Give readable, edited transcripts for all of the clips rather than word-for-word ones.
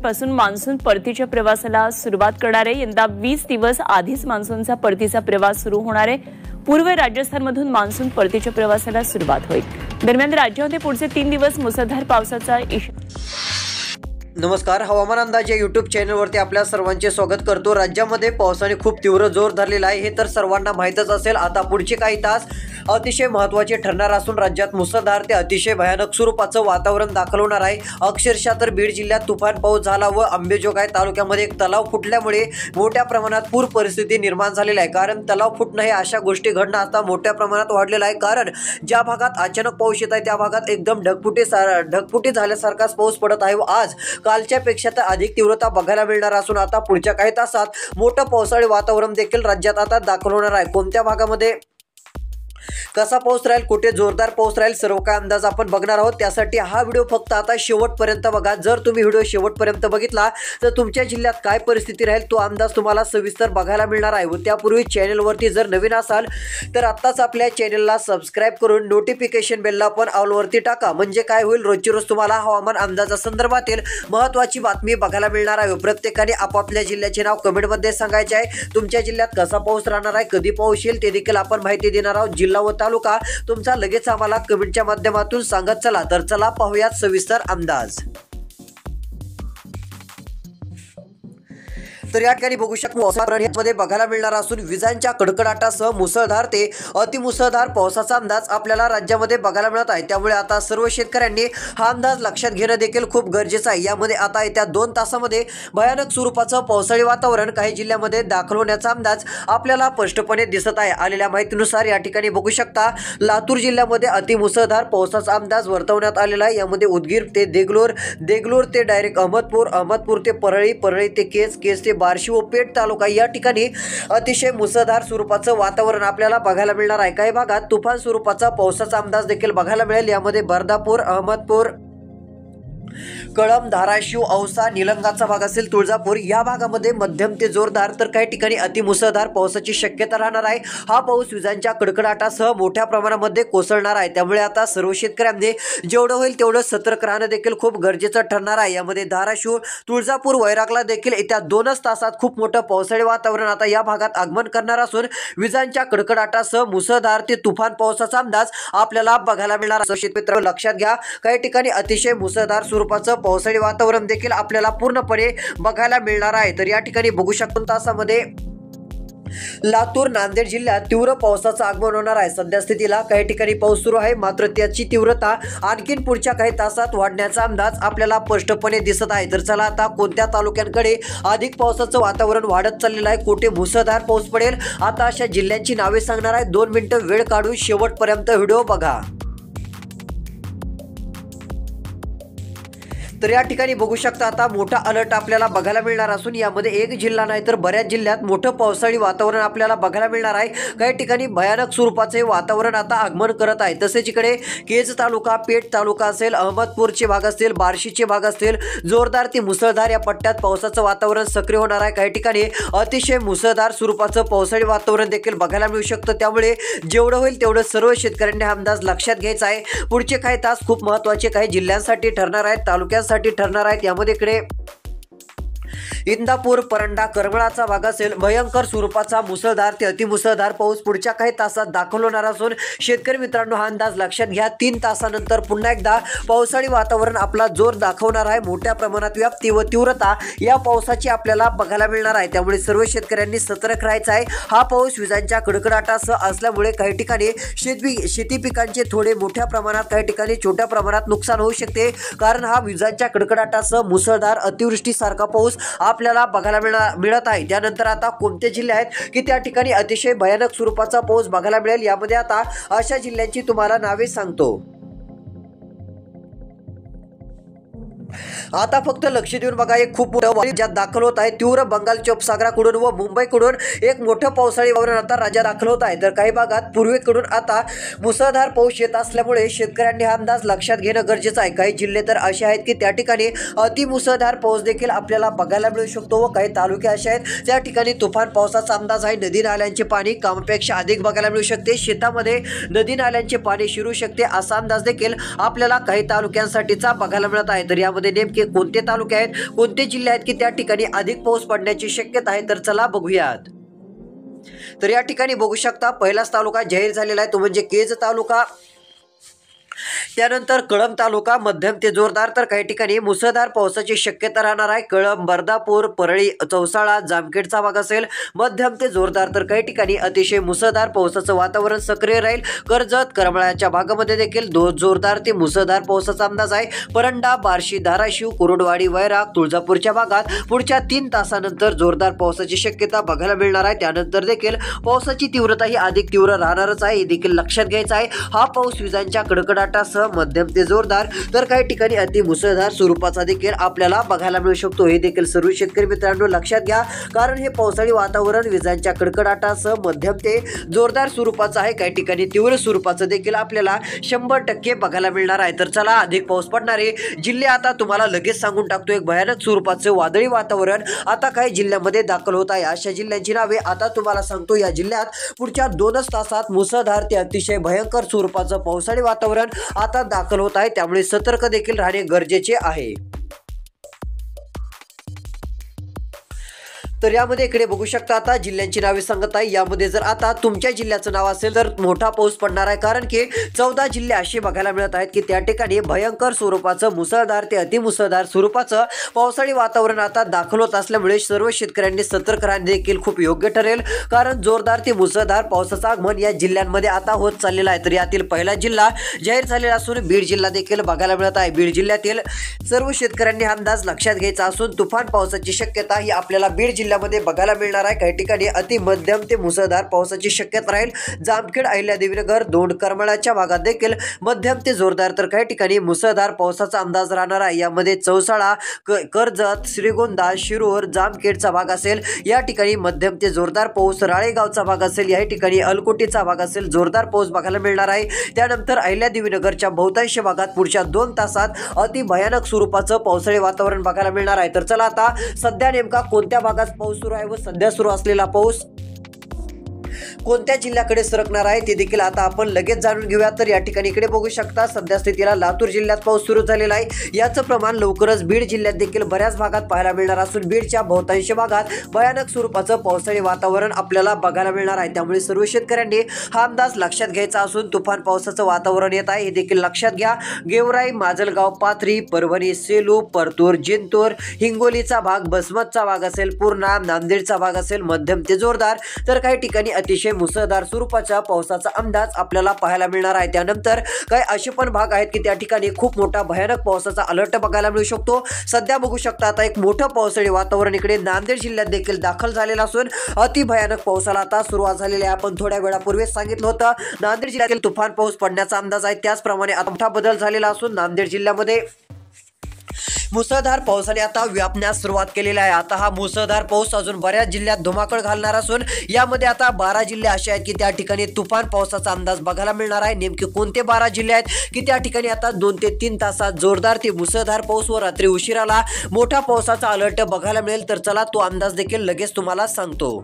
पासून मान्सून परतीच्या प्रवासाला सुरुवात करणार आहे। यंदा 20 दिवस आधीच मान्सूनचा परतीचा प्रवास सुरू होणार आहे। पूर्व राजस्थानमधून मान्सून परतीच्या प्रवासाला सुरुवात होईल। दरम्यान राज्यामध्ये पुढचे 3 दिवस मुसळधार पावसाचा इशारा। नमस्कार, हवामान अंदाज या यूट्यूब चॅनलवरती आपल्या सर्वांचे स्वागत करतो। राज्यामध्ये पावसाने खूप तीव्र जोर धरलेला आहे, हे तर सर्वांना माहीतच असेल। आता पुढचे काही तास अतिशय महत्त्वाचे ठरणार असून राज्यात मुसळधार ते अतिशय भयानक स्वरूपाचं वातावरण दाखल होणार आहे। अक्षरशः तर बीड जिल्ह्यात तुफान पाऊस झाला व अंबेजोगाई तालुक्यामध्ये एक तलाव फुटल्यामुळे मोठ्या प्रमाणात पूर परिस्थिती निर्माण झालेली आहे। कारण तलाव फुटणं हे अशा गोष्टी घडणं आता मोठ्या प्रमाणात वाढलेलं आहे। कारण ज्या भागात अचानक पाऊस येत आहे त्या भागात एकदम ढगफुटी झाल्यासारखाच पाऊस पडत आहे व आज कालच्या पेक्षा तर अधिक तीव्रता बघायला मिळणार असून आता पुढच्या काही तासात मोठं पावसाळी वातावरण देखील राज्यात आता दाखल होणार आहे। कोणत्या भागामध्ये कसा पाऊस राहील, कुठे जोरदार पाऊस राहील, सर्व काय अंदाज आपण बघणार आहोत। त्यासाठी हा व्हिडिओ फक्त आता शेवटपर्यंत बघा। जर तुम्ही व्हिडिओ शेवटपर्यंत बघितला तर तुमच्या जिल्ह्यात काय परिस्थिती राहील तो अंदाज तुम्हाला सविस्तर बघायला मिळणार आहे। व त्यापूर्वी चॅनलवरती जर नवीन असाल तर आत्ताच आपल्या चॅनलला सबस्क्राइब करून नोटिफिकेशन बेलला पण ऑलवरती टाका। म्हणजे काय होईल, रोजची रोज तुम्हाला हवामान अंदाजासंदर्भातील महत्त्वाची बातमी बघायला मिळणार आहे। प्रत्येकाने आपापल्या जिल्ह्याचे नाव कमेंटमध्ये सांगायचे आहे। तुमच्या जिल्ह्यात कसा पाऊस राहणार आहे, कधी पाऊस येईल ते देखील आपण माहिती देणार आहोत। जिल्हा व तालुका तुमचा लगेच आम्हाला कमेंटच्या माध्यमातून सांगत चला। तर चला पाहूयात सविस्तर अंदाज। तर या ठिकाणी बघू शकतो पावसामध्ये बघायला मिळणार असून विजांच्या कडकडाटासह मुसळधार ते अतिमुसळधार पावसाचा अंदाज आपल्याला राज्यामध्ये बघायला मिळत आहे। त्यामुळे आता सर्व शेतकऱ्यांनी हा अंदाज लक्षात घेणं देखील खूप गरजेचं आहे। यामध्ये आता येत्या 2 तासामध्ये भयानक स्वरूपाचं पावसाळी वातावरण काही जिल्ह्यामध्ये दाखल होण्याचा अंदाज आपल्याला स्पष्टपणे दिसत आहे। आलेल्या माहितीनुसार या ठिकाणी बघू शकता लातूर जिल्ह्यामध्ये अतिमुसळधार पावसाचा अंदाज वर्तवण्यात आलेला आहे। यामध्ये उदगीर ते देगलूर ते डायरेक्ट अहमदपूर ते परळी ते केज ते बार्शी व पेठ तालुका या ठिकाणी अतिशय मुसळधार स्वरूपाचं वातावरण आपल्याला बघायला मिळणार आहे। काही भागात तुफान स्वरूपाचा पावसाचा अंदाज देखील बघायला मिळेल। यामध्ये बर्दापूर, अहमदपूर, कळंब, धाराशिव, औसा, निलंगाचा भाग असेल, तुळजापूर या भागामध्ये मध्यम ते जोरदार तर काही ठिकाणी अतिमुसळधार पावसाची शक्यता राहणार आहे। हा पाऊस विजांच्या कडकडाटासह मोठ्या प्रमाणामध्ये कोसळणार आहे। त्यामुळे आता सर्व शेतकऱ्यांनी जेवढं होईल तेवढं सतर्क राहणं देखील खूप गरजेचं ठरणार आहे। यामध्ये धाराशिव, तुळजापूर, वैरागला देखील येत्या 2च तासात खूप मोठं पावसाळी वातावरण आता या भागात आगमन करणार असून विजांच्या कडकडाटासह मुसळधार ते तुफान पावसाचा अंदाज आपल्याला बघायला मिळणार असं शेतकरी लक्षात घ्या। काही ठिकाणी अतिशय मुसळधार स्वरूपाचं पावसाळी वातावरण देखील आपल्याला पूर्णपणे बघायला मिळणार आहे। तर या ठिकाणी बघू शकतो तासामध्ये लातूर, नांदेड जिल्ह्यात तीव्र पावसाचं आगमन होणार आहे। सध्या स्थितीला काही ठिकाणी पाऊस सुरू आहे, मात्र त्याची तीव्रता आणखीन पुढच्या काही तासात वाढण्याचा अंदाज आपल्याला स्पष्टपणे दिसत आहे। तर चला आता कोणत्या तालुक्यांकडे अधिक पावसाचं वातावरण वाढत चाललेलं आहे, कुठे मुसळधार पाऊस पडेल, आता अशा जिल्ह्यांची नावे सांगणार आहे। 2 मिनिटं वेळ काढून शेवटपर्यंत व्हिडिओ बघा। तर या ठिकाणी बघू शकता आता मोठा अलर्ट आपल्याला बघायला मिळणार असून यामध्ये एक जिल्हा नाही तर बऱ्याच जिल्ह्यात मोठं पावसाळी वातावरण आपल्याला बघायला मिळणार आहे। काही ठिकाणी भयानक स्वरूपाचे वातावरण आता आगमन करत आहे। तसेच इकडे केज तालुका, पेठ तालुका असेल, अहमदपूरचे भाग असतील, बार्शीचे भाग असतील, जोरदार ते मुसळधार या पट्ट्यात पावसाचं वातावरण सक्रिय होणार आहे। काही ठिकाणी अतिशय मुसळधार स्वरूपाचं पावसाळी वातावरण देखील बघायला मिळू शकतं। त्यामुळे जेवढं होईल तेवढं सर्व शेतकऱ्यांनी हा अंदाज लक्षात घ्यायचा आहे। पुढचे काही तास खूप महत्त्वाचे काही जिल्ह्यांसाठी ठरणार आहेत, तालुक्यांसाठी ठरणार आहेत। यामध्ये इकडे इंदापूर, परंडा, करमळाचा भाग असेल, भयंकर स्वरूपाचा मुसळधार ते अतिमुसळधार पाऊस पुढच्या काही तासात दाखल होणार असून शेतकरी मित्रांनो हा अंदाज लक्षात घ्या। 3 तासानंतर पुन्हा एकदा पावसाळी वातावरण आपला जोर दाखवणार आहे। मोठ्या प्रमाणात व्याप्ती व तीव्रता या पावसाची आपल्याला बघायला मिळणार आहे। त्यामुळे सर्व शेतकऱ्यांनी सतर्क राहायचं आहे। हा पाऊस विजांच्या कडकडाटासह असल्यामुळे काही ठिकाणी शेती पिकांचे थोडे मोठ्या प्रमाणात, काही ठिकाणी छोट्या प्रमाणात नुकसान होऊ शकते। कारण हा विजांच्या कडकडाटासह मुसळधार अतिवृष्टीसारखा पाऊस आपल्याला बघायला मिळत आहे। त्यानंतर आता कोणते जिल्हे आहेत की त्या ठिकाणी अतिशय भयानक स्वरूपाचा पाऊस बघायला मिळेल, यामध्ये आता अशा जिल्ह्यांची तुम्हाला नावे सांगतो। आता फक्त लक्ष देऊन बघा, एक खूप मोठं राज्यात दाखल होत आहे। तीव्र बंगालच्या उपसागराकडून व मुंबईकडून एक मोठं पावसाळी वातावरण आता राज्यात दाखल होत आहे। तर काही भागात पूर्वेकडून आता मुसळधार पाऊस येत असल्यामुळे शेतकऱ्यांनी हा अंदाज लक्षात घेणं गरजेचं आहे। काही जिल्हे तर असे आहेत की त्या ठिकाणी अतिमुसळधार पाऊस देखील आपल्याला बघायला मिळू शकतो व काही तालुके असे आहेत त्या ठिकाणी तुफान पावसाचा अंदाज आहे। नदी नाल्यांचे पाणी कामापेक्षा अधिक बघायला मिळू शकते, शेतामध्ये नदी नाल्यांचे पाणी शिरू शकते असा अंदाज देखील आपल्याला काही तालुक्यांसाठीचा बघायला मिळत आहे। तर यामध्ये राज्यामध्ये नेमके कोणते तालुके आहेत, कोणते जिल्हे आहेत की त्या ठिकाणी अधिक पाऊस पडण्याची शक्यता आहे, तर चला बघूयात. तर या ठिकाणी बघू शकता पहिलाच तालुका जाहीर झालेला आहे तो म्हणजे केज तालुका, त्यानंतर कळंब तालुका मध्यम ते जोरदार, तर काही ठिकाणी मुसळधार पावसाची शक्यता राहणार आहे. कळंब, बर्दापूर, परळी, चौसाळा, जामखेडचा भाग असेल मध्यम ते जोरदार, तर काही ठिकाणी अतिशय मुसळधार पावसाचं वातावरण सक्रिय राहील. कर्जत, करमाळ्याच्या भागामध्ये देखील जोरदार ते मुसळधार पावसाचा अंदाज आहे. परंडा, बार्शी, धाराशिव, कुरुडवाडी, वैराग, तुळजापूरच्या भागात पुढच्या 3 तासानंतर जोरदार पावसाची शक्यता बघायला मिळणार आहे. त्यानंतर देखील पावसाची तीव्रता ही अधिक तीव्र राहणारच आहे, हे देखील लक्षात घ्यायचं आहे. हा पाऊस विजांच्या कडकडाटासह मध्यम ते जोरदार, तर काही ठिकाणी अति मुसळधार स्वरूपाचा देखील आपल्याला बघायला मिळू शकतो, हे देखील सर्व शेतकरी मित्रांनो लक्षात घ्या. कारण हे पावसाळी वातावरण विजांच्या कडकडाटासह मध्यम ते जोरदार स्वरूपाचं आहे. काही ठिकाणी तीव्र स्वरूपाचं देखील आपल्याला 100% बघायला मिळणार आहे. तर चला अधिक पाऊस पडणारे जिल्हे आता तुम्हाला लगेच सांगून टाकतो. एक भयानक स्वरूपाचं वादळी वातावरण आता काही जिल्ह्यांमध्ये दाखल होत आहे. अशा जिल्ह्यांची नावे आता तुम्हाला सांगतो. या जिल्ह्यात पुढच्या 2 तासात मुसळधार ते अतिशय भयंकर स्वरूपाचं पावसाळी वातावरण आता दाखल होत आहे, त्यामुळे सतर्क देखील राहणे गरजेचे आहे. तर यामध्ये इकडे बघू शकता आता जिल्ह्यांची नावे सांगत आहे. यामध्ये जर आता तुमच्या जिल्ह्याचं नाव असेल तर मोठा पाऊस पडणार आहे, कारण की 14 जिल्हे असे बघायला मिळत आहेत की त्या ठिकाणी भयंकर स्वरूपाचं मुसळधार ते अतिमुसळधार स्वरूपाचं पावसाळी वातावरण आता दाखल होत असल्यामुळे सर्व शेतकऱ्यांनी सतर्क राहणे देखील खूप योग्य ठरेल. कारण जोरदार ते मुसळधार पावसाचं आगमन या जिल्ह्यांमध्ये आता होत चाललेला आहे. तर यातील पहिला जिल्हा जाहीर झालेला असून बीड जिल्हा देखील बघायला मिळत आहे. बीड जिल्ह्यातील सर्व शेतकऱ्यांनी हा अंदाज लक्षात घ्यायचा असून तुफान पावसाची शक्यता ही आपल्याला बीड जिल्ह्यामध्ये बघायला मिळणार आहे. काही ठिकाणी अति मध्यम ते मुसळधार पावसाची शक्यता राहील. जामखेड, अहिल्यादेवीनगर, दोंड, करमाळ्याच्या भागात देखील मध्यम ते जोरदार, तर काही ठिकाणी मुसळधार पावसाचा अंदाज राहणार आहे. यामध्ये चौसाळा, कर्जत, श्रीगोंदा, शिरूर, जामखेडचा भाग असेल या ठिकाणी मध्यम ते जोरदार पाऊस. राळेगावचा भाग असेल या ठिकाणी, अलकोटीचा भाग असेल जोरदार पाऊस बघायला मिळणार आहे. त्यानंतर अहिल्यादेवीनगरच्या बहुतांश भागात पुढच्या 2 तासात अति भयानक स्वरूपाचं पावसाळी वातावरण बघायला मिळणार आहे. तर चला आता सध्या नेमका कोणत्या भागात पाऊस सुरू आहे व सध्या सुरू असलेला पाऊस कोणत्या जिल्ह्याकडे सरकणार आहे ते देखील आता आपण लगेच जाणून घेऊया. तर या ठिकाणी इकडे बघू शकता सध्या स्थितीला लातूर जिल्ह्यात पाऊस सुरू झालेला आहे. याचं प्रमाण लवकरच बीड जिल्ह्यात देखील बऱ्याच भागात पाहायला मिळणार असून बीडच्या बहुतांश भागात भयानक स्वरूपाचं पावसाळी वातावरण आपल्याला बघायला मिळणार आहे. त्यामुळे सर्व शेतकऱ्यांनी हा अंदाज लक्षात घ्यायचा असून तुफान पावसाचं वातावरण येत आहे, हे देखील लक्षात घ्या. गेवराई, माजलगाव, पाथरी, परभणी, सेलू, परतूर, जिंतूर, हिंगोलीचा भाग, बसमतचा भाग असेल, पूर्णा, नांदेडचा भाग असेल मध्यम ते जोरदार, तर काही ठिकाणी अतिशय मुसळधार स्वरूपाच्या पावसाचा अंदाज आपल्याला पाहायला मिळणार आहे. त्यानंतर काही असे पण भाग आहेत की त्या ठिकाणी खूप मोठा भयानक पावसाचा अलर्ट बघायला मिळू शकतो. सध्या बघू शकता आता एक मोठं पावसाळी वातावरण इकडे नांदेड जिल्ह्यात देखील दाखल झालेलं असून अति भयानक पावसाला आता सुरुवात झालेली आहे. आपण थोड्या वेळापूर्वीच सांगितलं होतं नांदेड जिल्ह्यातील तुफान पाऊस पडण्याचा अंदाज आहे. त्याचप्रमाणे आता मोठा बदल झालेला असून नांदेड जिल्ह्यामध्ये मुसळधार पावसाने आता व्यापण्यास सुरुवात केलेली आहे. आता हा मुसळधार पाऊस अजून बऱ्याच जिल्ह्यात धुमाकूळ घालणार असून यामध्ये आता 12 जिल्हे असे आहेत की त्या ठिकाणी तुफान पावसाचा अंदाज बघायला मिळणार आहे. नेमके कोणते 12 जिल्हे आहेत की त्या ठिकाणी आता 2 ते 3 तासात जोरदार ते मुसळधार पाऊस व रात्री उशिराला मोठा पावसाचा अलर्ट बघायला मिळेल. तर चला तो अंदाज देखील लगेच तुम्हाला सांगतो.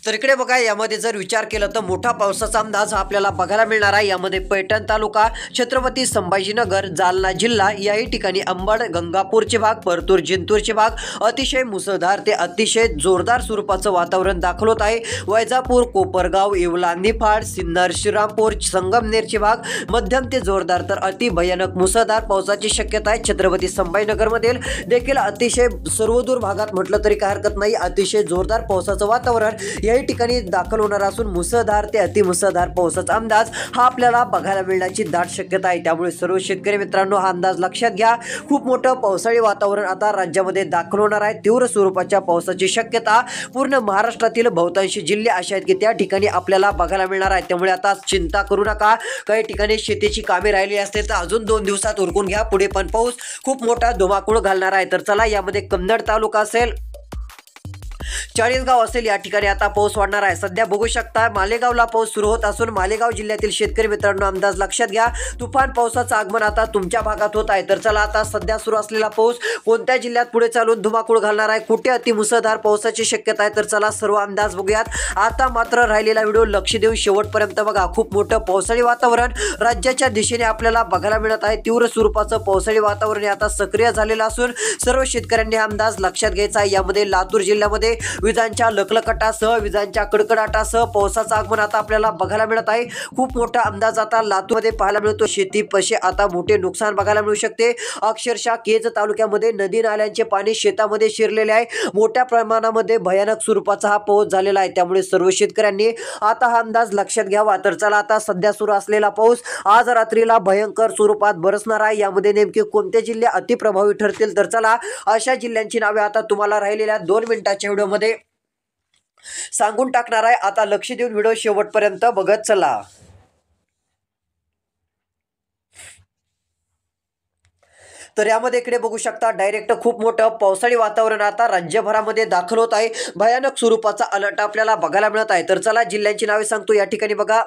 तर इकडे बघा यामध्ये जर विचार केला तर मोठा पावसाचा अंदाज आपल्याला बघायला मिळणार आहे. यामध्ये पैठण तालुका, छत्रपती संभाजीनगर, जालना जिल्हा याही ठिकाणी, अंबड, गंगापूरचे भाग, परतूर, जिंतूरचे भाग अतिशय मुसळधार ते अतिशय जोरदार स्वरूपाचं वातावरण दाखल होत आहे. वैजापूर, कोपरगाव, येवला, निफाड, सिन्नर, श्रीरामपूर, संगमनेरचे भाग मध्यम ते जोरदार, तर अति भयानक मुसळधार पावसाची शक्यता आहे. छत्रपती संभाजीनगरमधील देखील अतिशय सर्वदूर भागात म्हटलं तरी काय हरकत नाही, अतिशय जोरदार पावसाचं वातावरण याही ठिकाणी दाखल होणार असून मुसळधार ते अतिमुसळधार पावसाचा अंदाज हा आपल्याला बघायला मिळण्याची दाट शक्यता आहे. त्यामुळे सर्व शेतकरी मित्रांनो हा अंदाज लक्षात घ्या. खूप मोठं पावसाळी वातावरण आता राज्यामध्ये दाखल होणार आहे. तीव्र स्वरूपाच्या पावसाची शक्यता पूर्ण महाराष्ट्रातील बहुतांश जिल्हे असे आहेत की त्या ठिकाणी आपल्याला बघायला मिळणार आहे. त्यामुळे आता चिंता करू नका. काही ठिकाणी शेतीची कामे राहिली असतील तर अजून 2 दिवसात उरकून घ्या. पुढे पण पाऊस खूप मोठा धुमाकूळ घालणार आहे. तर चला यामध्ये कन्नड तालुका असेल, चाळीसगाव असेल या ठिकाणी आता पाऊस वाढणार आहे। सध्या बघू शकता मालेगावला पाऊस सुरू होत असून मालेगाव जिल्ह्यातील शेतकरी मित्रांनो अंदाज लक्षात घ्या, तुफान पावसाचं आगमन आता तुमच्या भागात होत आहे। तर चला आता सध्या सुरू असलेला पाऊस कोणत्या जिल्ह्यात पुढे चालून धुमाकूळ घालणार आहे, कुठे अतिमुसळधार पावसाची शक्यता आहे, तर चला सर्व अंदाज बघूयात। आता मात्र राहिलेला व्हिडिओ लक्ष देऊन शेवटपर्यंत बघा। खूप मोठं पावसाळी वातावरण राज्याच्या दिशेने आपल्याला बघायला मिळत आहे। तीव्र स्वरूपाचं पावसाळी वातावरण आता सक्रिय झालेलं असून सर्व शेतकऱ्यांनी अंदाज लक्षात घ्यायचा आहे। यामध्ये लातूर जिल्ह्यामध्ये विजांच्या लखलखटासह विजांच्या कडकडाटासह पावसाचं आगमन आता आपल्याला बघायला मिळत आहे। खूप मोठा अंदाज आता लातूरमध्ये पाहायला मिळतो। शेती पशे आता मोठे नुकसान बघायला मिळू शकते। अक्षरशः केज तालुक्यामध्ये नदी नाल्यांचे पाणी शेतामध्ये शिरलेले आहे। मोठ्या प्रमाणामध्ये भयानक स्वरूपाचा हा पाऊस झालेला आहे। त्यामुळे सर्व शेतकऱ्यांनी आता हा अंदाज लक्षात घ्यावा। तर चला आता सध्या सुरू असलेला पाऊस आज रात्रीला भयंकर स्वरूपात बरसणार आहे। यामध्ये नेमके कोणते जिल्हे अतिप्रभावी ठरतील, तर चला अशा जिल्ह्यांची नावे आता तुम्हाला राहिलेल्या 2 मिनिटाच्या व्हिडिओमध्ये सांगून टाकणार आहे। आता लक्ष देऊन व्हिडिओ शेवटपर्यंत बघत चला। तर यामध्ये इकडे बघू शकता डायरेक्ट खूप मोठं पावसाळी वातावरण आता राज्यभरामध्ये दाखल होत आहे। भयानक स्वरूपाचा अलर्ट आपल्याला बघायला मिळत आहे। तर चला जिल्ह्यांची नावे सांगतो। या ठिकाणी बघा,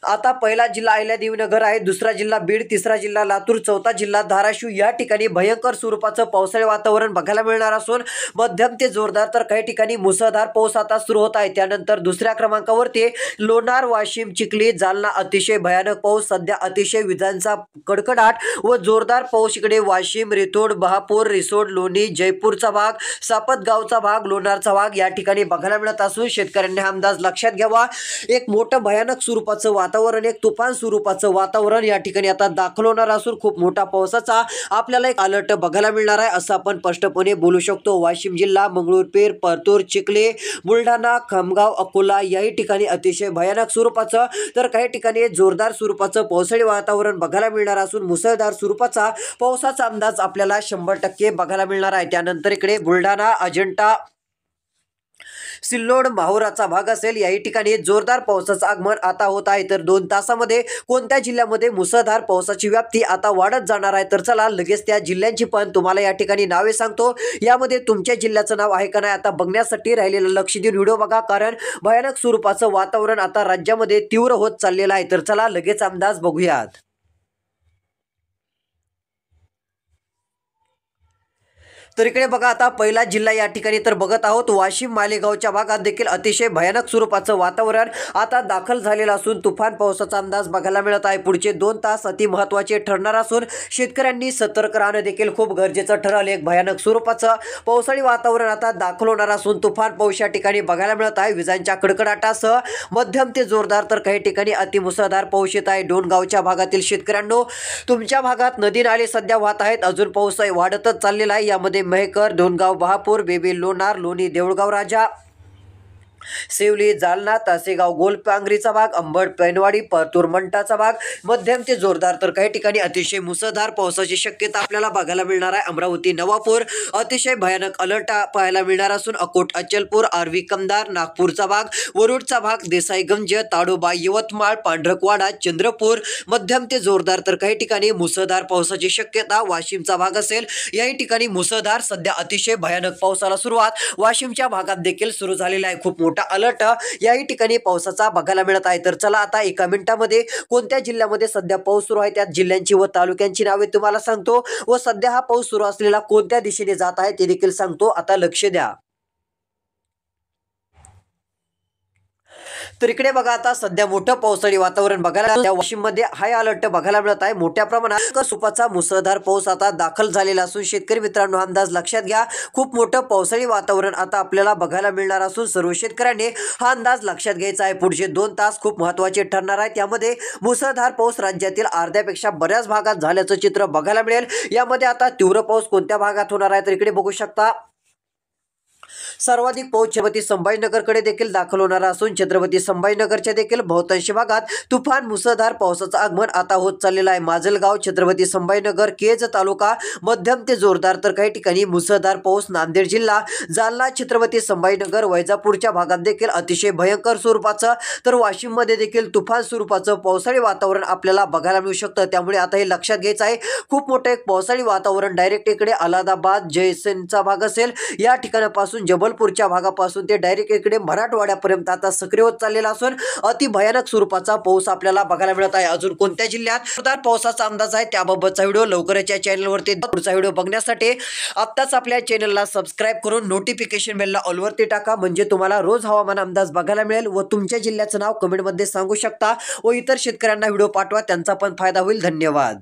आता पहिला जिल्हा अहिल्यादेवीनगर आहे, दुसरा जिल्हा बीड, तिसरा जिल्हा लातूर, चौथा जिल्हा धाराशिव। या ठिकाणी भयंकर स्वरूपाचं पावसाळी वातावरण बघायला मिळणार असून मध्यम ते जोरदार तर काही ठिकाणी मुसळधार पाऊस आता सुरू होत आहे। त्यानंतर दुसऱ्या क्रमांकावरती लोणार, वाशिम, चिखली, जालना अतिशय भयानक पाऊस, सध्या अतिशय विजांचा कडकडाट व जोरदार पाऊस इकडे वाशिम, रितोड, बहापूर, रिसोड, लोणी, जयपूरचा भाग, सापतगावचा भाग, लोणारचा भाग या ठिकाणी बघायला मिळत असून शेतकऱ्यांनी हा अंदाज लक्षात घ्यावा। एक मोठं भयानक स्वरूपाचं वातावरण, एक तुफान स्वरूपाचं वातावरण या ठिकाणी आता दाखल होणार असून खूप मोठा पावसाचा आपल्याला एक अलर्ट बघायला मिळणार आहे असं आपण स्पष्टपणे बोलू शकतो। वाशिम जिल्हा, मंगरुळपीर, परतूर, चिखली, बुलढाणा, खामगाव, अकोला याही ठिकाणी अतिशय भयानक स्वरूपाचं तर काही ठिकाणी जोरदार स्वरूपाचं पावसाळी वातावरण बघायला मिळणार असून मुसळधार स्वरूपाचा पावसाचा अंदाज आपल्याला 100% बघायला मिळणार आहे। त्यानंतर इकडे बुलढाणा, अजंठा, सिल्लोड, माहुराचा भाग असेल याही ठिकाणी जोरदार पावसाचं आगमन आता होत आहे। तर 2 तासामध्ये कोणत्या जिल्ह्यामध्ये मुसळधार पावसाची व्याप्ती आता वाढत जाणार आहे, तर चला लगेच त्या जिल्ह्यांची पण तुम्हाला या ठिकाणी नावे सांगतो। यामध्ये तुमच्या जिल्ह्याचं नाव आहे का नाही आता बघण्यासाठी राहिलेलं लक्ष देऊन व्हिडिओ बघा, कारण भयानक स्वरूपाचं वातावरण आता राज्यामध्ये तीव्र होत चाललेलं आहे। तर चला लगेच अंदाज बघूयात। तर इकडे बघा, आता पहिला जिल्हा या ठिकाणी तर बघत आहोत वाशिम, मालेगावच्या भागात देखील अतिशय भयानक स्वरूपाचं वातावरण आता दाखल झालेलं असून तुफान पावसाचा अंदाज बघायला मिळत आहे। पुढचे 2 तास अति महत्त्वाचे ठरणार असून शेतकऱ्यांनी सतर्क राहणं देखील खूप गरजेचं ठरेल। एक भयानक स्वरूपाचं पावसाळी वातावरण आता दाखल होणार असून तुफान पाऊस या ठिकाणी बघायला मिळत आहे। विजांच्या कडकडाटासह मध्यम ते जोरदार तर काही ठिकाणी अतिमुसळधार पाऊस येत आहे। डोणगावच्या भागातील शेतकऱ्यांनो, तुमच्या भागात नदी नाले सध्या वाहत आहेत, अजून पाऊस वाढतच चाललेला आहे। यामध्ये मेहकर, डोणगाव, बहापूर, बेबी, लोणार, लोणी, देऊळगाव राजा, सेवली, जालना, तासेगाव, गोलपांगरीचा भाग, अंबड, पैनवाडी, परतूर, मंठाचा भाग मध्यम ते जोरदार तर काही ठिकाणी अतिशय मुसळधार पावसाची शक्यता आपल्याला बघायला मिळणार आहे। अमरावती, नवापूर अतिशय भयानक अलर्ट पाहायला मिळणार असून अकोट, अचलपूर, आर्वी, कमदार, नागपूरचा भाग, वरुडचा भाग, देसाईगंज, ताडोबा, यवतमाळ, पांढरकवाडा, चंद्रपूर मध्यम ते जोरदार तर काही ठिकाणी मुसळधार पावसाची शक्यता। वाशिमचा भाग असेल याही ठिकाणी मुसळधार, सध्या अतिशय भयानक पावसाला सुरुवात वाशिमच्या भागात देखील सुरू झालेला आहे। खूप मोठा अलर्ट याही ठिकाणी पावसाचा बघायला मिळत आहे। तर चला आता एका मिनिटामध्ये कोणत्या जिल्ह्यामध्ये सध्या पाऊस सुरू आहे त्या जिल्ह्यांची व तालुक्यांची नावे तुम्हाला सांगतो व सध्या हा पाऊस सुरू असलेला कोणत्या दिशेने जात आहे ते देखील सांगतो। आता लक्ष द्या। तर इकडे बघा, आता सध्या मोठं पावसाळी वातावरण बघायला वाशिम मध्ये हाय अलर्ट बघायला मिळत आहे। मोठ्या प्रमाणात स्वरूपाचा मुसळधार पाऊस आता दाखल झालेला असून शेतकरी मित्रांनो अंदाज लक्षात घ्या। खूप मोठं पावसाळी वातावरण आता आपल्याला बघायला मिळणार असून सर्व शेतकऱ्यांनी हा अंदाज लक्षात घ्यायचा आहे। पुढचे 2 तास खूप महत्त्वाचे ठरणार आहेत। यामध्ये मुसळधार पाऊस राज्यातील अर्ध्यापेक्षा बऱ्याच भागात झाल्याचं चित्र बघायला मिळेल। यामध्ये आता तीव्र पाऊस कोणत्या भागात होणार आहे तर इकडे बघू शकता, सर्वाधिक पाऊस छत्रपती संभाजीनगरकडे देखील दाखल होणार असून छत्रपती संभाजीनगरच्या देखील बहुतांश भागात तुफान मुसळधार पावसाचं आगमन आता होत चाललेलं आहे। माजलगाव, छत्रपती संभाजीनगर, केज तालुका मध्यम ते जोरदार तर काही ठिकाणी मुसळधार पाऊस। नांदेड जिल्हा, जालना, छत्रपती संभाजीनगर, वैजापूरच्या भागात देखील अतिशय भयंकर स्वरूपाचं तर वाशिम मध्ये देखील तुफान स्वरूपाचं पावसाळी वातावरण आपल्याला बघायला मिळू शकतं। त्यामुळे आता हे लक्षात घ्यायचं आहे, खूप मोठं एक पावसाळी वातावरण डायरेक्ट इकडे अलाहाबाद, जयसेनचा भाग असेल या ठिकाणापासून जबल जबलपूरच्या भागापासून ते डायरेक्ट इकडे मराठवाड्यापर्यंत आता सक्रिय होत चाललेला असून अति भयानक स्वरूपाचा पाऊस आपल्याला बघायला मिळत आहे. अजून कोणत्या जिल्ह्यात जोरदार पावसाचा अंदाज आहे त्याबाबतचा व्हिडिओ लवकरच या चॅनलवरती पुढचा व्हिडिओ बघण्यासाठी आत्ताच आपल्या चॅनलला सबस्क्राईब करून नोटिफिकेशन बेलला ऑलवरती टाका, म्हणजे तुम्हाला रोज हवामान अंदाज बघायला मिळेल व तुमच्या जिल्ह्याचं नाव कमेंटमध्ये सांगू शकता व इतर शेतकऱ्यांना व्हिडिओ पाठवा, त्यांचा पण फायदा होईल. धन्यवाद.